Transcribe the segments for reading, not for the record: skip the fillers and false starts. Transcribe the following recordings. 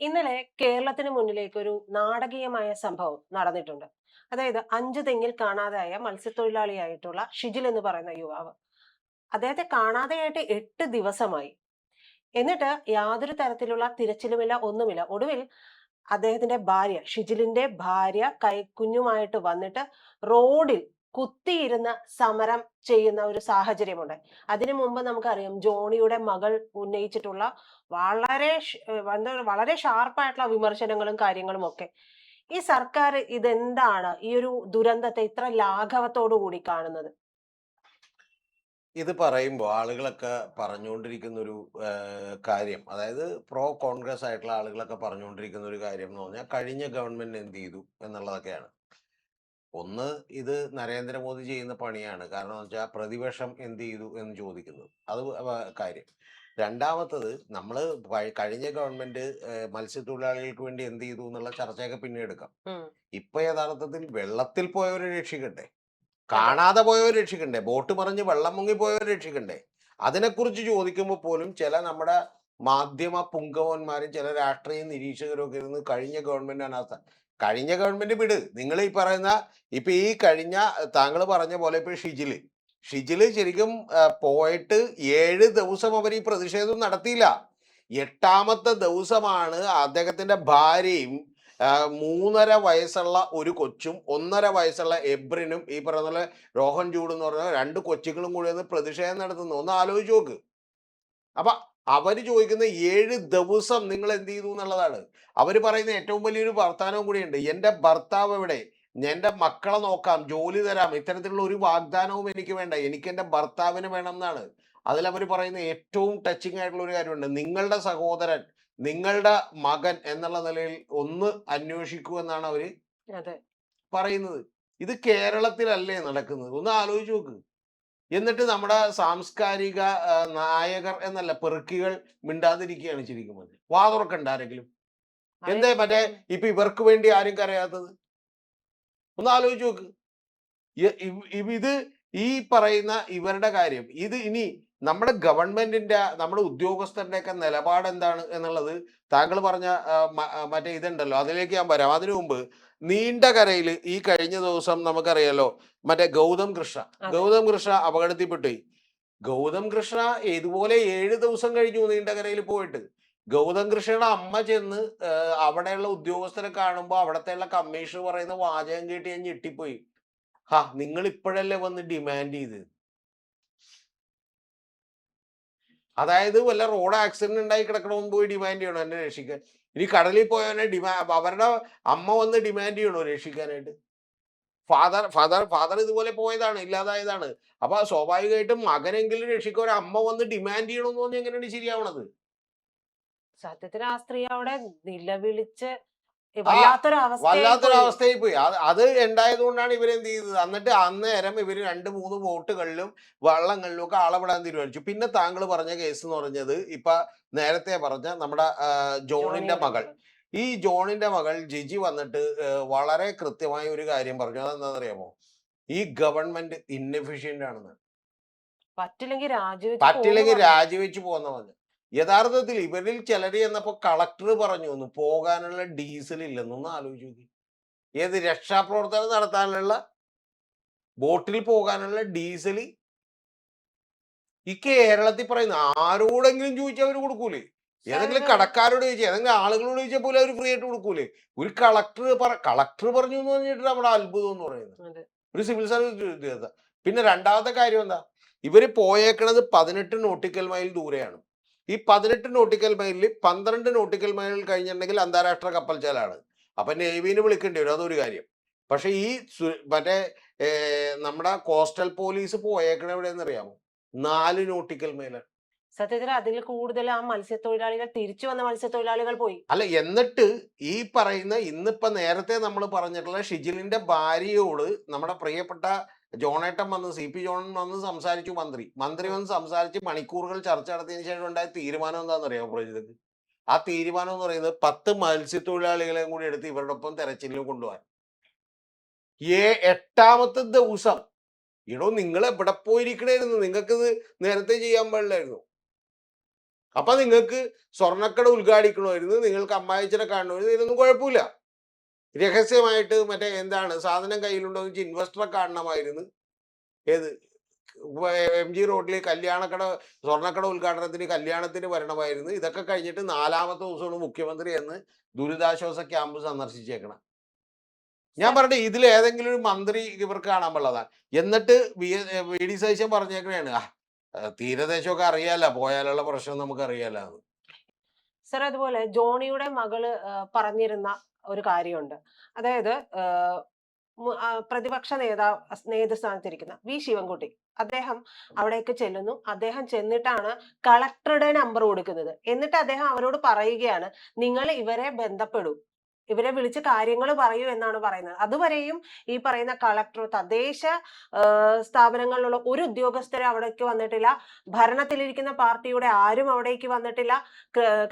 ഇന്നലെ കേരളത്തിന് മുന്നിലേക്ക് ഒരു നാടകീയമായ സംഭവം നടന്നിട്ടുണ്ട്. അതായത് 5 തെങ്ങിൽ കാണാതായ മത്സ്യത്തൊഴിലാളിയായിട്ടുള്ള ഷിജിൽ എന്ന് പറയുന്ന യുവാവ്. അദ്ദേഹത്തെ കാണാതെയായിട്ട് 8 ദിവസമായി. എന്നിട്ട് യാതൊരു തരത്തിലുള്ള തിരച്ചിലുമില്ല, ഒന്നുമില്ല. ഒടുവിൽ അദ്ദേഹത്തിന്റെ ഭാര്യ, ഷിജിലിന്റെ ഭാര്യ കൈക്കുഞ്ഞുമായിട്ട് വന്നിട്ട് റോഡിൽ കുത്തിയിരുന്ന് സമരം ചെയ്യുന്ന ഒരു സാഹചര്യമുണ്ട്. അതിനു മുമ്പ് നമുക്കറിയാം ജോണിയുടെ മകൾ ഉന്നയിച്ചിട്ടുള്ള വളരെ ഷാർപ്പായിട്ടുള്ള വിമർശനങ്ങളും കാര്യങ്ങളും ഒക്കെ. ഈ സർക്കാർ ഇതെന്താണ് ഈ ഒരു ദുരന്തത്തെ ഇത്ര ലാഘവത്തോടു കൂടി കാണുന്നത്? ഇത് പറയുമ്പോൾ ആളുകളൊക്കെ പറഞ്ഞുകൊണ്ടിരിക്കുന്ന ഒരു കാര്യം, അതായത് പ്രോ കോൺഗ്രസ് ആയിട്ടുള്ള ആളുകളൊക്കെ പറഞ്ഞുകൊണ്ടിരിക്കുന്ന ഒരു കാര്യം എന്ന് പറഞ്ഞാൽ കഴിഞ്ഞ ഗവൺമെന്റ് എന്ത് ചെയ്തു എന്നുള്ളതൊക്കെയാണ്. ഒന്ന്, ഇത് നരേന്ദ്രമോദി ചെയ്യുന്ന പണിയാണ്. കാരണം എന്ന് വെച്ചാൽ പ്രതിപക്ഷം എന്ത് ചെയ്തു എന്ന് ചോദിക്കുന്നത് അത് കാര്യം. രണ്ടാമത്തത്, നമ്മൾ കഴിഞ്ഞ ഗവൺമെന്റ് മത്സ്യത്തൊഴിലാളികൾക്ക് വേണ്ടി എന്ത് ചെയ്തു എന്നുള്ള ചർച്ചയൊക്കെ പിന്നെ എടുക്കാം. ഇപ്പൊ യഥാർത്ഥത്തിൽ വെള്ളത്തിൽ പോയവരെ രക്ഷിക്കട്ടെ, കാണാതെ പോയവർ രക്ഷിക്കണ്ടേ, ബോട്ട് മറിഞ്ഞ് വെള്ളം മുങ്ങി പോയവർ രക്ഷിക്കണ്ടേ. അതിനെക്കുറിച്ച് ചോദിക്കുമ്പോൾ പോലും ചില നമ്മുടെ മാധ്യമ പുങ്കവന്മാരും ചില രാഷ്ട്രീയ നിരീക്ഷകരും ഒക്കെ ഇരുന്ന് കഴിഞ്ഞ ഗവൺമെന്റ് അനാസ്ഥ, കഴിഞ്ഞ ഗവൺമെന്റ് വിട്, നിങ്ങൾ ഈ പറയുന്ന ഇപ്പൊ ഈ കഴിഞ്ഞ താങ്കൾ പറഞ്ഞ പോലെ ഇപ്പൊ ഷിജില് ശരിക്കും പോയിട്ട് 7 ദിവസം അവർ ഈ പ്രതിഷേധം നടത്തിയില്ല. 8ാമത്തെ ദിവസമാണ് അദ്ദേഹത്തിന്റെ ഭാര്യയും 3.5 വയസ്സുള്ള ഒരു കൊച്ചും 1.5 വയസ്സുള്ള എബ്രിനും ഈ പറയുന്ന പോലെ രോഹൻ ജൂഡ് എന്ന് പറഞ്ഞ 2 കൊച്ചുകളും കൂടി ഒന്ന് പ്രതിഷേധം നടത്തുന്നു. ഒന്ന് ആലോചിച്ച് നോക്ക്. അപ്പൊ അവര് ചോദിക്കുന്ന 7 ദിവസം നിങ്ങൾ എന്ത് ചെയ്തു എന്നുള്ളതാണ്. അവര് പറയുന്ന ഏറ്റവും വലിയൊരു വർത്താനവും കൂടിയുണ്ട്, എന്റെ ഭർത്താവ് എവിടെ, എന്റെ മക്കളെ നോക്കാം, ജോലി തരാം, ഇത്തരത്തിലുള്ള ഒരു വാഗ്ദാനവും എനിക്ക് വേണ്ട, എനിക്ക് എന്റെ ഭർത്താവിന് വേണം എന്നാണ്. അതിലവർ പറയുന്ന ഏറ്റവും ടച്ചിങ് ആയിട്ടുള്ള ഒരു കാര്യമുണ്ട്, നിങ്ങളുടെ സഹോദരൻ, നിങ്ങളുടെ മകൻ എന്നുള്ള നിലയിൽ ഒന്ന് അന്വേഷിക്കൂ എന്നാണ് അവര് പറയുന്നത്. ഇത് കേരളത്തിലല്ലേ നടക്കുന്നത്? ഒന്ന് ആലോചിച്ച് നോക്ക്. എന്നിട്ട് നമ്മുടെ സാംസ്കാരിക നായകർ എന്നല്ല, പെറുക്കികൾ മിണ്ടാതിരിക്കുകയാണ് ശരിക്കും. വാ തുറക്കണ്ട ആരെങ്കിലും. എന്തേ മറ്റേ ഇപ്പൊ ഇവർക്ക് വേണ്ടി ആരും കരയാത്തത്? ഒന്ന് ആലോചിച്ച് നോക്ക്. ഇത് ഈ പറയുന്ന ഇവരുടെ കാര്യം, ഇത് ഇനി നമ്മുടെ ഗവൺമെന്റിന്റെ, നമ്മുടെ ഉദ്യോഗസ്ഥരുടെ ഒക്കെ നിലപാട് എന്താണ് എന്നുള്ളത് താങ്കൾ പറഞ്ഞ മറ്റേ ഇതുണ്ടല്ലോ, അതിലേക്ക് ഞാൻ വരാം. അതിനു മുമ്പ് നീണ്ടകരയിൽ ഈ കഴിഞ്ഞ ദിവസം നമുക്കറിയാലോ, മറ്റേ ഗൗതം കൃഷ്ണ അപകടത്തിൽപ്പെട്ടു. ഗൗതം കൃഷ്ണ ഇതുപോലെ 7 ദിവസം കഴിഞ്ഞു നീണ്ടകരയിൽ പോയിട്ട്. ഗൗതം കൃഷ്ണയുടെ അമ്മ ചെന്ന് അവിടെയുള്ള ഉദ്യോഗസ്ഥരെ കാണുമ്പോൾ അവിടത്തെ കമ്മീഷണർ പറയുന്ന വാചകം കേട്ട് ഞാൻ ഞെട്ടിപ്പോയി. നിങ്ങൾ ഇപ്പോഴല്ലേ വന്ന് ഡിമാൻഡ് ചെയ്ത്. അതായത് വല്ല റോഡ് ആക്സിഡന്റ് ഉണ്ടായി കിടക്കണമെന്ന് പോയി ഡിമാൻഡ് ചെയ്യണോ എന്നെ രക്ഷിക്കാൻ? ഇനി കടലിൽ പോയവനെ അവരുടെ അമ്മ വന്ന് ഡിമാൻഡ് ചെയ്യണോ രക്ഷിക്കാനായിട്ട്? ഫാദർ ഇതുപോലെ പോയതാണ്, ഇല്ലാതായതാണ്. അപ്പൊ സ്വാഭാവികമായിട്ടും മകനെങ്കിലും രക്ഷിക്കാൻ ഒരു അമ്മ വന്ന് ഡിമാൻഡ് ചെയ്യണമെന്ന് പറഞ്ഞാൽ എങ്ങനെയാണ് ശരിയാവണത്? സത്യത്തിൽ ആ സ്ത്രീ അവിടെ നിലവിളിച്ച് വല്ലാത്തൊരവസ്ഥയിൽ പോയി. അത് ഉണ്ടായത് കൊണ്ടാണ് ഇവരെന്ത് ചെയ്തത്. എന്നിട്ട് അന്നേരം ഇവര് 2-3 ബോട്ടുകളിലും വള്ളങ്ങളിലും ഒക്കെ ആളപ്പെടാൻ തീരുമാനിച്ചു. പിന്നെ താങ്കൾ പറഞ്ഞ കേസ് എന്ന് പറഞ്ഞത് ഇപ്പൊ നേരത്തെ പറഞ്ഞ നമ്മുടെ ജോണിന്റെ മകൾ, ഈ ജോണിന്റെ മകൾ ജിജി വന്നിട്ട് വളരെ കൃത്യമായ ഒരു കാര്യം പറഞ്ഞു. അതെന്താണെന്നറിയാമോ? ഈ ഗവൺമെന്റ് ഇൻഎഫിഷ്യന്റ് ആണെന്ന്. പറ്റില്ലെങ്കിൽ രാജിവെച്ച് പോകുന്ന പറഞ്ഞു. യഥാർത്ഥത്തിൽ ഇവരിൽ ചിലര് എന്നപ്പോ കളക്ടർ പറഞ്ഞു ഒന്ന് പോകാനുള്ള ഡീസൽ ഇല്ലെന്നൊന്ന് ആലോചിച്ച് നോക്കി. ഏത് രക്ഷാപ്രവർത്തനം നടത്താനുള്ള, ബോട്ടിൽ പോകാനുള്ള ഡീസൽ ഈ കേരളത്തിൽ പറയുന്ന ആരോടെങ്കിലും ചോദിച്ചാൽ അവർ കൊടുക്കൂലേ? ഏതെങ്കിലും കടക്കാരോട് ചോദിച്ചാൽ, ഏതെങ്കിലും ആളുകളോട് ചോദിച്ചാൽ പോലും അവർ ഫ്രീ ആയിട്ട് കൊടുക്കൂലേ? ഒരു കളക്ടർ പറഞ്ഞു എന്ന് പറഞ്ഞിട്ട് നമ്മുടെ അത്ഭുതം എന്ന് പറയുന്നത് ഒരു സിവിൽ സർവീസ് ഉദ്യോഗസ്ഥ. പിന്നെ രണ്ടാമത്തെ കാര്യം എന്താ, ഇവര് പോയേക്കണത് 18 നോട്ടിക്കൽ മൈൽ ദൂരെയാണ്. ഈ 18 നോട്ടിക്കൽ മൈലിൽ 12 നോട്ടിക്കൽ മൈൽ കഴിഞ്ഞിട്ടുണ്ടെങ്കിൽ അന്താരാഷ്ട്ര കപ്പൽച്ചാലാണ്. അപ്പൊ നേവിനെ വിളിക്കേണ്ടി വരും, അതൊരു കാര്യം. പക്ഷെ ഈ മറ്റേ നമ്മുടെ കോസ്റ്റൽ പോലീസ് പോയേക്കണ എവിടെയെന്ന് അറിയാമോ? 4 നോട്ടിക്കൽ മൈലാണ്. സത്യത്തിൽ അതിൽ കൂടുതൽ ആ മത്സ്യത്തൊഴിലാളികൾ, തിരിച്ചു വന്ന മത്സ്യത്തൊഴിലാളികൾ പോയി. അല്ല, എന്നിട്ട് ഈ പറയുന്ന ഇന്നിപ്പോ നേരത്തെ നമ്മൾ പറഞ്ഞിട്ടുള്ള ഷിജിലിന്റെ ഭാര്യയോട് നമ്മുടെ പ്രിയപ്പെട്ട ജോണേട്ടൻ വന്ന്, CP ജോൺ വന്ന് സംസാരിച്ചു. മന്ത്രി വന്ന് സംസാരിച്ച് മണിക്കൂറുകൾ ചർച്ച നടത്തിയതിനു ശേഷം ഉണ്ടായ തീരുമാനം എന്താണെന്നറിയാമോ പ്രജിതക്ക്? ആ തീരുമാനം എന്ന് പറയുന്നത് 10 മത്സ്യത്തൊഴിലാളികളെയും കൂടി എടുത്ത് ഇവരുടെ ഒപ്പം തെരച്ചിലിന് കൊണ്ടുപോകാൻ. 8ാമത്തെ ദിവസം. നിങ്ങൾ എവിടെ പോയിരിക്കണായിരുന്നു? നിങ്ങൾക്ക് ഇത് നേരത്തെ ചെയ്യാൻ പാടില്ലായിരുന്നു. അപ്പൊ നിങ്ങൾക്ക് സ്വർണ്ണക്കട ഉദ്ഘാടിക്കണമായിരുന്നു, നിങ്ങൾക്ക് അമ്മായിച്ചനെ കാണണമായിരുന്നു, ഇതിനൊന്നും കുഴപ്പമില്ല. രഹസ്യമായിട്ട് മറ്റേ എന്താണ് സാധനം കയ്യിലുണ്ടോ എന്ന് വെച്ചാൽ ഇൻവെസ്റ്ററെ കാണണമായിരുന്നു. ഏത് എം ജി റോഡിൽ കല്യാണക്കട സ്വർണ്ണക്കട ഉദ്ഘാടനത്തിന് കല്യാണത്തിന് വരണമായിരുന്നു. ഇതൊക്കെ കഴിഞ്ഞിട്ട് 4ാമത്തെ ദിവസമാണ് മുഖ്യമന്ത്രി എന്ന് ദുരിതാശ്വാസ ക്യാമ്പ് സന്ദർശിച്ചേക്കണം. ഞാൻ പറഞ്ഞ ഇതിൽ ഏതെങ്കിലും ഒരു മന്ത്രി ഇവർക്ക് കാണാൻ പാടില്ലതാണ്. എന്നിട്ട് വി ഡി സതീശൻ പറഞ്ഞേക്കണേണ്, തീരദേശമൊക്കെ അറിയാലോ, പോയാലുള്ള പ്രശ്നം നമുക്ക് അറിയാലോ. സർ, അതുപോലെ ജോണിയുടെ മകള് പറഞ്ഞിരുന്ന ഒരു കാര്യമുണ്ട്. അതായത് പ്രതിപക്ഷ നേതൃസ്ഥാനത്തിരിക്കുന്ന വി ശിവൻകുട്ടി അദ്ദേഹം അവിടേക്ക് ചെല്ലുന്നു. അദ്ദേഹം ചെന്നിട്ടാണ് കളക്ടറുടെ നമ്പർ കൊടുക്കുന്നത്. എന്നിട്ട് അദ്ദേഹം അവരോട് പറയുകയാണ്, നിങ്ങൾ ഇവരെ ബന്ധപ്പെടൂ, ഇവരെ വിളിച്ച് കാര്യങ്ങൾ പറയൂ എന്നാണ് പറയുന്നത്. അതുവരെയും ഈ പറയുന്ന കളക്ടർ, തദ്ദേശ സ്ഥാപനങ്ങളിലുള്ള ഒരു ഉദ്യോഗസ്ഥരും അവിടേക്ക് വന്നിട്ടില്ല. ഭരണത്തിലിരിക്കുന്ന പാർട്ടിയുടെ ആരും അവിടേക്ക് വന്നിട്ടില്ല,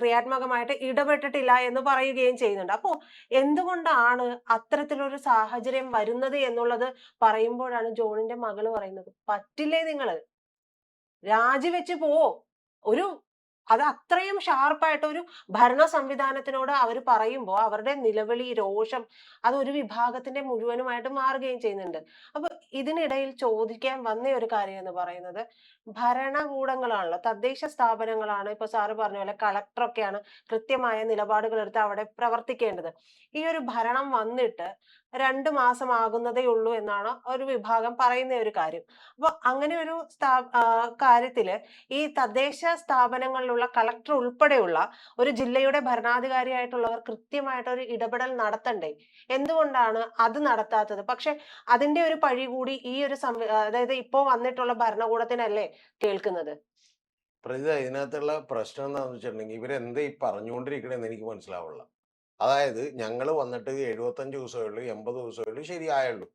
ക്രിയാത്മകമായിട്ട് ഇടപെട്ടിട്ടില്ല എന്ന് പറയുകയും ചെയ്യുന്നുണ്ട്. അപ്പോ എന്തുകൊണ്ടാണ് അത്തരത്തിലൊരു സാഹചര്യം വരുന്നത് എന്നുള്ളത് പറയുമ്പോഴാണ് ജോണിന്റെ മകള് പറയുന്നത്, പറ്റില്ലേ, നിങ്ങള് രാജിവെച്ച് പോ. ഒരു അത് അത്രയും ഷാർപ്പായിട്ട് ഒരു ഭരണ സംവിധാനത്തിനോട് അവർ പറയുമ്പോൾ അവരുടെ നിലവിളി, രോഷം അത് ഒരു വിഭാഗത്തിന്റെ മുഴുവനുമായിട്ട് മാറുകയും ചെയ്യുന്നുണ്ട്. അപ്പൊ ഇതിനിടയിൽ ചോദിക്കാൻ വന്ന ഒരു കാര്യം എന്ന് പറയുന്നത്, ഭരണകൂടങ്ങളാണല്ലോ, തദ്ദേശ സ്ഥാപനങ്ങളാണ്, ഇപ്പൊ സാറ് പറഞ്ഞ പോലെ കളക്ടറൊക്കെയാണ് കൃത്യമായ നിലപാടുകൾ എടുത്ത് അവിടെ പ്രവർത്തിക്കേണ്ടത്. ഈ ഒരു ഭരണം വന്നിട്ട് 2 മാസം ആകുന്നതേ ഉള്ളൂ എന്നാണ് ഒരു വിഭാഗം പറയുന്ന ഒരു കാര്യം. അപ്പൊ അങ്ങനെ ഒരു കാര്യത്തില് ഈ തദ്ദേശ സ്ഥാപനങ്ങളിലുള്ള കളക്ടർ ഉൾപ്പെടെയുള്ള ഒരു ജില്ലയുടെ ഭരണാധികാരിയായിട്ടുള്ളവർ കൃത്യമായിട്ട് ഒരു ഇടപെടൽ നടത്തണ്ടേ? എന്തുകൊണ്ടാണ് അത് നടത്താത്തത്? പക്ഷെ അതിന്റെ ഒരു പഴി കൂടി ഈ ഒരു അതായത് ഇപ്പോ വന്നിട്ടുള്ള ഭരണകൂടത്തിനല്ലേ കേൾക്കുന്നത്? പ്രതിത, ഇതിനകത്തുള്ള പ്രശ്നം എന്താണെന്ന് വെച്ചിട്ടുണ്ടെങ്കിൽ ഇവരെന്താ ഈ പറഞ്ഞുകൊണ്ടിരിക്കണെന്ന് എനിക്ക് മനസ്സിലാവുള്ള. അതായത് ഞങ്ങൾ വന്നിട്ട് 75 ദിവസമേ ഉള്ളൂ, 80 ദിവസമേ ഉള്ളൂ, ശരിയായുള്ളൂ.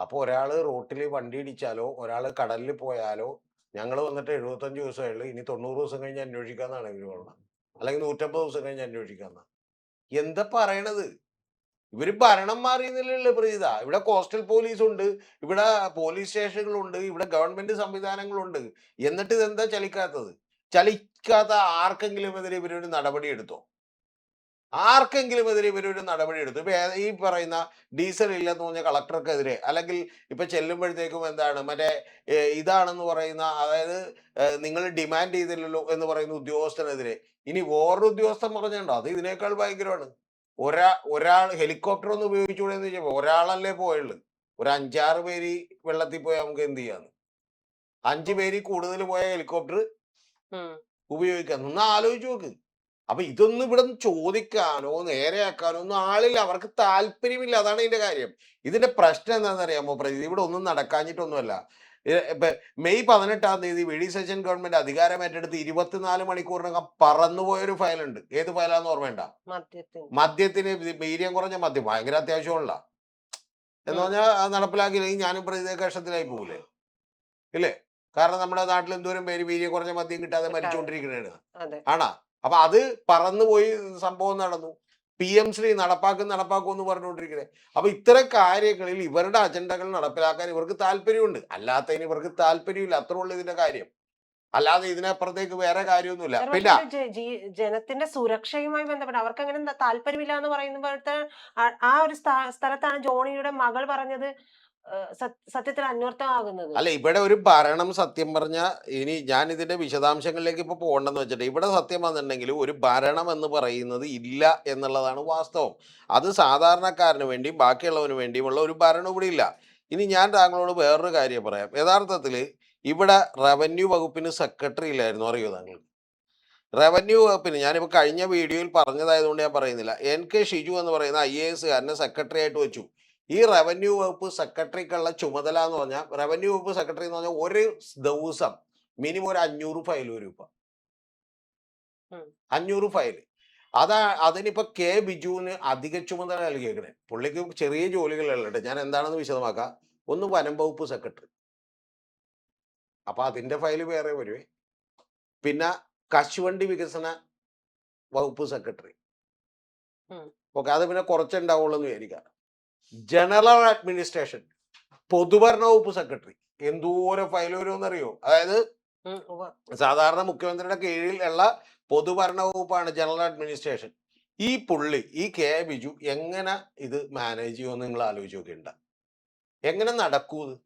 അപ്പോൾ ഒരാൾ റോട്ടിൽ വണ്ടി ഇടിച്ചാലോ ഒരാൾ കടലിൽ പോയാലോ ഞങ്ങൾ വന്നിട്ട് 75 ദിവസമേ ഉള്ളൂ, ഇനി 90 ദിവസം കഴിഞ്ഞ് അന്വേഷിക്കാന്നാണ് ഇവർ പറഞ്ഞത്. അല്ലെങ്കിൽ 150 ദിവസം കഴിഞ്ഞ് അന്വേഷിക്കാന്ന. എന്താ പറയണത്? ഇവര് ഭരണം മാറിയെന്നില്ലല്ലോ പ്രീത. ഇവിടെ കോസ്റ്റൽ പോലീസ് ഉണ്ട്, ഇവിടെ പോലീസ് സ്റ്റേഷനുകളുണ്ട്, ഇവിടെ ഗവൺമെന്റ് സംവിധാനങ്ങളുണ്ട്. എന്നിട്ട് ഇതെന്താ ചലിക്കാത്തത്? ചലിക്കാത്ത ആർക്കെങ്കിലും എതിരെ ഇവരൊരു നടപടി എടുത്തോ? ആർക്കെങ്കിലും എതിരെ ഇവരൊരു നടപടി എടുത്തു? ഇപ്പൊ ഈ പറയുന്ന ഡീസൽ ഇല്ലെന്ന് പറഞ്ഞ കളക്ടർക്കെതിരെ, അല്ലെങ്കിൽ ഇപ്പൊ ചെല്ലുമ്പോഴത്തേക്കും എന്താണ് മറ്റേ ഇതാണെന്ന് പറയുന്ന, അതായത് നിങ്ങൾ ഡിമാൻഡ് ചെയ്തില്ലല്ലോ എന്ന് പറയുന്ന ഉദ്യോഗസ്ഥനെതിരെ ഇനി വേറൊരു ഉദ്യോഗസ്ഥൻ പറഞ്ഞിട്ടുണ്ടോ? അത് ഇതിനേക്കാൾ ഭയങ്കരമാണ്. ഒരാൾ ഹെലികോപ്റ്റർ ഒന്ന് ഉപയോഗിച്ചുകൂടെ എന്ന് ചോദിച്ചപ്പോ ഒരാളല്ലേ പോയുള്ളൂ. ഒരു 5-6 പേര് വെള്ളത്തിൽ പോയാൽ നമുക്ക് എന്ത് ചെയ്യാന്ന്? 5 പേര് കൂടുതൽ പോയ ഹെലികോപ്റ്റർ ഉപയോഗിക്കാം. ഒന്ന് ആലോചിച്ച് നോക്ക്. അപ്പൊ ഇതൊന്നും ഇവിടെ ചോദിക്കാനോ നേരെയാക്കാനോ ഒന്നും ആളില്ല, അവർക്ക് താല്പര്യമില്ല. അതാണ് ഇതിന്റെ കാര്യം. ഇതിന്റെ പ്രശ്നം എന്താണെന്ന് അറിയാമോ പ്രതി? ഇവിടെ ഒന്നും നടക്കാഞ്ഞിട്ടൊന്നുമല്ല. മെയ് 18-ാം തീയതി വി ഡി സതീശൻ ഗവൺമെന്റ് അധികാരം ഏറ്റെടുത്ത് 24 മണിക്കൂറിനകം പറന്നുപോയൊരു ഫയലുണ്ട്. ഏത് ഫയലാന്ന് ഓർമ്മയുണ്ട? മദ്യത്തിന്, വീര്യം കുറഞ്ഞ മദ്യം ഭയങ്കര അത്യാവശ്യമുള്ള എന്ന് പറഞ്ഞാൽ നടപ്പിലാക്കിയില്ലെങ്കിൽ ഞാനും പ്രതി കഷ്ടത്തിലായി പോകൂലേ? ഇല്ലേ? കാരണം നമ്മുടെ നാട്ടിൽ എന്തോരം പേര് വീര്യം കുറഞ്ഞ മദ്യം കിട്ടാതെ മരിച്ചുകൊണ്ടിരിക്കുന്നതാണ്. ആണാ? അപ്പൊ അത് പറന്നുപോയി സംഭവം നടന്നു. PM-ശ്രീ നടപ്പാക്കും എന്ന് പറഞ്ഞുകൊണ്ടിരിക്കുന്നത്. അപ്പൊ ഇത്തരം കാര്യങ്ങളിൽ ഇവരുടെ അജണ്ടകൾ നടപ്പിലാക്കാൻ ഇവർക്ക് താല്പര്യമുണ്ട്, അല്ലാത്തതിന് ഇവർക്ക് താല്പര്യമില്ല. അത്രേ ഉള്ളൂ ഇതിന്റെ കാര്യം. അല്ലാതെ ഇതിനപ്പുറത്തേക്ക് വേറെ കാര്യമൊന്നുമില്ല. പിന്നെ ജനത്തിന്റെ സുരക്ഷയുമായി ബന്ധപ്പെട്ട് അവർക്ക് അങ്ങനെ താല്പര്യമില്ല എന്ന് പറയുമ്പോഴത്തെ ആ ഒരു സ്ഥലത്താണ് ജോണിയുടെ മകൾ പറഞ്ഞത് സത്യത്തിൽ അന്വർത്ഥമാകുന്നത്. അല്ല, ഇവിടെ ഒരു ഭരണം സത്യം പറഞ്ഞ, ഇനി ഞാൻ ഇതിന്റെ വിശദാംശങ്ങളിലേക്ക് ഇപ്പൊ പോകണ്ടെന്ന് വെച്ചിട്ട്, ഇവിടെ സത്യം വന്നിട്ടുണ്ടെങ്കിൽ ഒരു ഭരണം എന്ന് പറയുന്നത് ഇല്ല എന്നുള്ളതാണ് വാസ്തവം. അത് സാധാരണക്കാരന് വേണ്ടിയും ബാക്കിയുള്ളവന് വേണ്ടിയുമുള്ള ഒരു ഭരണം ഇവിടെ ഇല്ല. ഇനി ഞാൻ താങ്കളോട് വേറൊരു കാര്യം പറയാം. യഥാർത്ഥത്തിൽ ഇവിടെ റവന്യൂ വകുപ്പിന് സെക്രട്ടറി ഇല്ലായിരുന്നു, അറിയോ താങ്കൾ? റവന്യൂ വകുപ്പിന് ഞാനിപ്പോൾ കഴിഞ്ഞ വീഡിയോയിൽ പറഞ്ഞതായതുകൊണ്ട് ഞാൻ പറയുന്നില്ല. NK ഷിജു എന്ന് പറയുന്ന IAS സെക്രട്ടറി ആയിട്ട് വെച്ചു. ഈ റവന്യൂ വകുപ്പ് സെക്രട്ടറിക്കുള്ള ചുമതല എന്ന് പറഞ്ഞാൽ, റവന്യൂ വകുപ്പ് സെക്രട്ടറി എന്ന് പറഞ്ഞാൽ ഒരു ദിവസം മിനിമം ഒരു 500 ഫയൽ വരും. ഇപ്പൊ 500 ഫയൽ. അതിനിപ്പോ K ബിജുവിന് അധിക ചുമതല നൽകിയേക്കണേ. പുള്ളിക്ക് ചെറിയ ജോലികളുണ്ട്. ഞാൻ എന്താണെന്ന് വിശദമാക്കാം. ഒന്ന് വനം വകുപ്പ് സെക്രട്ടറി, അപ്പൊ അതിന്റെ ഫയൽ വേറെ വരുവേ. പിന്നെ കശുവണ്ടി വികസന വകുപ്പ് സെക്രട്ടറി, ഓക്കെ, അത് പിന്നെ കുറച്ചുണ്ടാവുള്ളൂ എന്ന് വിചാരിക്കാം. ജനറൽ അഡ്മിനിസ്ട്രേഷൻ, പൊതുഭരണ വകുപ്പ് സെക്രട്ടറി, എന്തോരം ഫയൽ വരുമെന്നറിയോ? അതായത് സാധാരണ മുഖ്യമന്ത്രിയുടെ കീഴിൽ ഉള്ള പൊതുഭരണ വകുപ്പാണ്, ജനറൽ അഡ്മിനിസ്ട്രേഷൻ. ഈ പുള്ളി, ഈ കെ ബിജു എങ്ങനെ ഇത് മാനേജ് ചെയ്യുമെന്ന് നിങ്ങൾ ആലോചിച്ച് നോക്കിയിട്ടുണ്ട്? എങ്ങനെ നടക്കൂ ഇത്?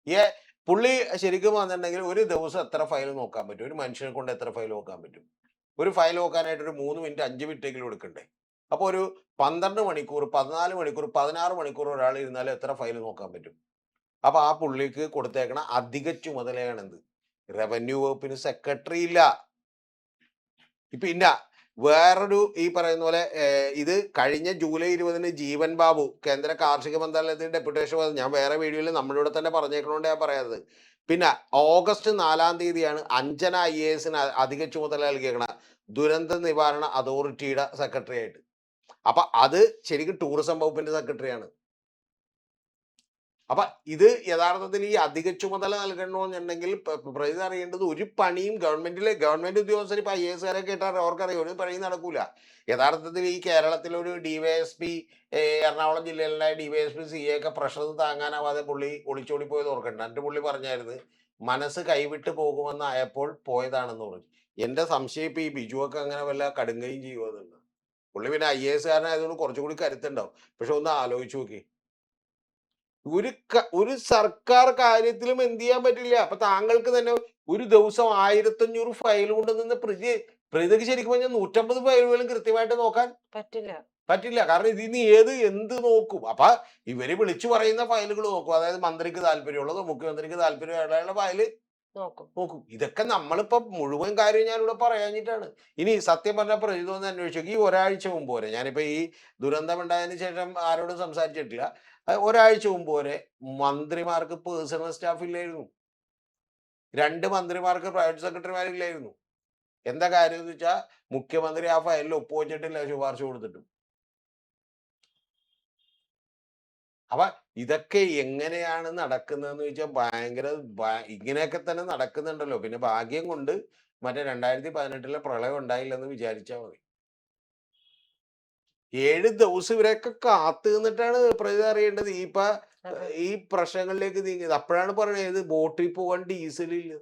ഏ പുള്ളി ശരിക്കും വന്നിട്ടുണ്ടെങ്കിൽ ഒരു ദിവസം എത്ര ഫയൽ നോക്കാൻ പറ്റും? ഒരു മനുഷ്യനെ കൊണ്ട് എത്ര ഫയൽ നോക്കാൻ പറ്റും? ഒരു ഫയൽ നോക്കാനായിട്ട് ഒരു 3 മിനിറ്റ് 5 മിനിറ്റെങ്കിലും എടുക്കണ്ടേ? അപ്പോൾ ഒരു 12 മണിക്കൂർ, 14 മണിക്കൂർ, 16 മണിക്കൂർ ഒരാൾ ഇരുന്നാൽ എത്ര ഫയൽ നോക്കാൻ പറ്റും? അപ്പൊ ആ പുള്ളിക്ക് കൊടുത്തേക്കണ അധിക ചുമതലയാണെന്ത്? റവന്യൂ വകുപ്പിന് സെക്രട്ടറി ഇല്ല. പിന്നെ വേറൊരു ഈ പറയുന്ന പോലെ ഇത് കഴിഞ്ഞ ജൂലൈ 20 ജീവൻ ബാബു കേന്ദ്ര കാർഷിക മന്ത്രാലയത്തിന്റെ ഡെപ്യൂട്ടേഷൻ, ഞാൻ വേറെ വീഡിയോയിൽ നമ്മളിവിടെ തന്നെ പറഞ്ഞേക്കണോണ്ട് ഞാൻ പറയാത്തത്. പിന്നെ ഓഗസ്റ്റ് 4 അഞ്ജന IAS അധിക ചുമതല നൽകിയേക്കണ ദുരന്ത നിവാരണ അതോറിറ്റിയുടെ സെക്രട്ടറി ആയിട്ട്. അപ്പൊ അത് ശരിക്കും ടൂറിസം വകുപ്പിന്റെ സെക്രട്ടറിയാണ്. അപ്പൊ ഇത് യഥാർത്ഥത്തിൽ ഈ അധിക ചുമതല നൽകണമെന്നുണ്ടെങ്കിൽ പ്രതി അറിയേണ്ടത് ഒരു പണിയും ഗവൺമെന്റ് ഉദ്യോഗസ്ഥർ ഇപ്പൊ IAS കേട്ടാൽ അവർക്കറിയാം ഒരു പണിയും നടക്കൂല. യഥാർത്ഥത്തിൽ ഈ കേരളത്തിലെ ഒരു DYSP, എറണാകുളം ജില്ലയിലെ DYSP CA ഒക്കെ പ്രഷർ താങ്ങാനാവാതെ പുള്ളി ഒളിച്ചോടി പോയത് ഓർക്കണ്ട. എന്നിട്ട് പുള്ളി പറഞ്ഞായിരുന്നു മനസ്സ് കൈവിട്ട് പോകുമെന്നായപ്പോൾ പോയതാണെന്ന് പറഞ്ഞു. എന്റെ സംശയം ഇപ്പൊ ഈ ബിജു ഒക്കെ അങ്ങനെ വല്ല കടുങ്കയും ചെയ്യുമെന്നുണ്ട്. പുള്ളി പിന്നെ IAS കാരനായതുകൊണ്ട് കുറച്ചുകൂടി കരുത്തുണ്ടാവും. പക്ഷെ ഒന്ന് ആലോചിച്ച് നോക്കി, ഒരു സർക്കാർ കാര്യത്തിലും എന്ത് ചെയ്യാൻ പറ്റില്ല. അപ്പൊ താങ്കൾക്ക് തന്നെ ഒരു ദിവസം 1500 ഫയൽ കൊണ്ടുവന്ന് പ്രതിക്ക് ശരിക്കും പറഞ്ഞാൽ 150 ഫയലുകളും കൃത്യമായിട്ട് നോക്കാൻ പറ്റില്ല. കാരണം ഇതിന് എന്ത് നോക്കും? അപ്പൊ ഇവര് വിളിച്ചു പറയുന്ന ഫയലുകൾ നോക്കും. അതായത് മന്ത്രിക്ക് താല്പര്യമുള്ളതോ മുഖ്യമന്ത്രിക്ക് താല്പര്യമുള്ള ഫയല് നോക്കും. ഇതൊക്കെ നമ്മളിപ്പോ മുഴുവൻ കാര്യം ഞാനിവിടെ പറയാഞ്ഞിട്ടാണ്. ഇനി സത്യം പറഞ്ഞ പ്രതിതൊന്ന് അന്വേഷിച്ചു, ഈ ഒരാഴ്ച മുമ്പ് വരെ ഞാനിപ്പോ ഈ ദുരന്തമുണ്ടായതിനു ശേഷം ആരോടും സംസാരിച്ചിട്ടില്ല. ഒരാഴ്ച മുമ്പ് വരെ മന്ത്രിമാർക്ക് പേഴ്സണൽ സ്റ്റാഫ് ഇല്ലായിരുന്നു. 2 മന്ത്രിമാർക്ക് പ്രൈവറ്റ് സെക്രട്ടറിമാരില്ലായിരുന്നു. എന്താ കാര്യം എന്ന് വെച്ചാൽ മുഖ്യമന്ത്രി ആ ഫയലിൽ ഒപ്പുവെച്ചിട്ടില്ല, ശുപാർശ കൊടുത്തിട്ടും. അപ്പൊ ഇതൊക്കെ എങ്ങനെയാണ് നടക്കുന്നതെന്ന് ചോദിച്ചാൽ ഭയങ്കര ഇങ്ങനെയൊക്കെ തന്നെ നടക്കുന്നുണ്ടല്ലോ. പിന്നെ ഭാഗ്യം കൊണ്ട് മറ്റേ 2018 പ്രളയം ഉണ്ടായില്ലെന്ന് വിചാരിച്ചാൽ മതി. 7 ദിവസം ഇവരൊക്കെ കാത്തു നിന്നിട്ടാണ് പ്രതി അറിയേണ്ടത് ഈ പ്രശ്നങ്ങളിലേക്ക് നീങ്ങിയത്. അപ്പോഴാണ് പറയുന്നത് ബോട്ടിൽ പോകാൻ ഡീസലില്ല.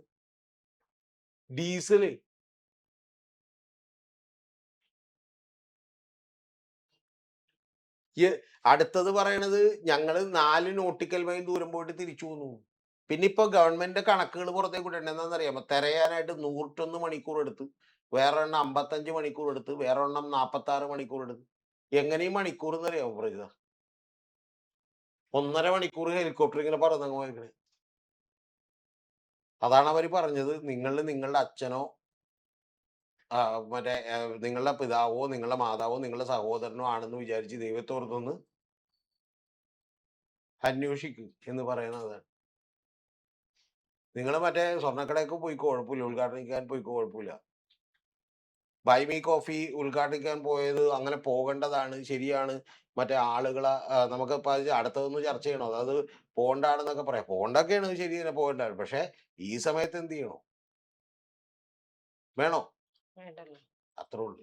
അടുത്തത് പറയണത് ഞങ്ങൾ 4 നോട്ടിക്കൽ മൈൽ ദൂരം പോയിട്ട് തിരിച്ചു പോന്നു. പിന്നെ ഇപ്പൊ ഗവൺമെന്റ് കണക്കുകൾ പുറത്തേക്ക് വിടണ്ട. എന്താണെന്നറിയാമോ? തിരയാനായിട്ട് 101 മണിക്കൂർ എടുത്ത്, വേറൊരെണ്ണം 55 മണിക്കൂർ എടുത്ത്, വേറൊരെണ്ണം 46 മണിക്കൂർ എടുത്ത്. എങ്ങനെയും മണിക്കൂർ എന്നറിയാമോ പ്രജിത? 1.5 മണിക്കൂർ ഹെലികോപ്റ്റർ ഇങ്ങനെ പറന്നങ്ങ് പോയിക്കണേ. അതാണ് അവര് പറഞ്ഞത്, നിങ്ങളുടെ അച്ഛനോ മറ്റേ നിങ്ങളുടെ പിതാവോ നിങ്ങളുടെ മാതാവോ നിങ്ങളുടെ സഹോദരനോ ആണെന്ന് വിചാരിച്ച് ദൈവത്തോർത്തൊന്ന് അന്വേഷിക്കും എന്ന് പറയുന്നത്. നിങ്ങൾ മറ്റേ സ്വർണ്ണക്കടയൊക്കെ പോയി കുഴപ്പമില്ല, ഉദ്ഘാടനിക്കാൻ പോയി കുഴപ്പമില്ല. ബൈ മീ കോഫി ഉദ്ഘാടനിക്കാൻ പോയത് അങ്ങനെ പോകേണ്ടതാണ്, ശരിയാണ്. മറ്റേ ആളുകളെ നമുക്ക് അടുത്തതൊന്ന് ചർച്ച ചെയ്യണോ? അതായത് പോണ്ടാണെന്നൊക്കെ പറയാം. പോണ്ടൊക്കെയാണ് ശരി തന്നെ, പോകേണ്ടതാണ്. പക്ഷെ ഈ സമയത്ത് എന്ത് ചെയ്യണോ? വേണോ? അത്രേ ഉള്ളൂ.